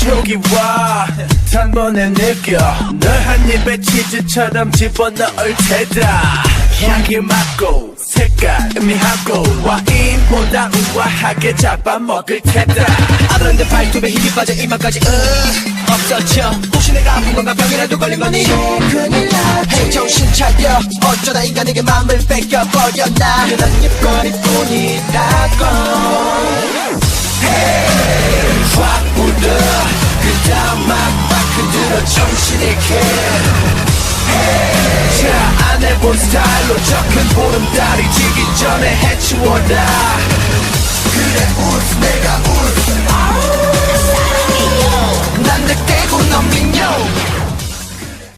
여기 와 단번에 느껴 널 한 입에 치즈처럼 집어넣을 테다 향기 맡고 색깔 의미하고 와인보다 우아하게 잡아먹을 테다 아브란데 발톱에 힘이 빠져 이마까지 없어져 혹시 내가 아픈 건가 병이라도 걸린 거니 큰일 났지 정신 차려 어쩌다 인간에게 마음을 뺏겨버렸나 그런 입거리뿐이라고 확 불어 그 다음 막 흔들어 정신있게 자 안 해본 스타일로 저 큰 보름달이 지기 전에 해치워라 그래 웃네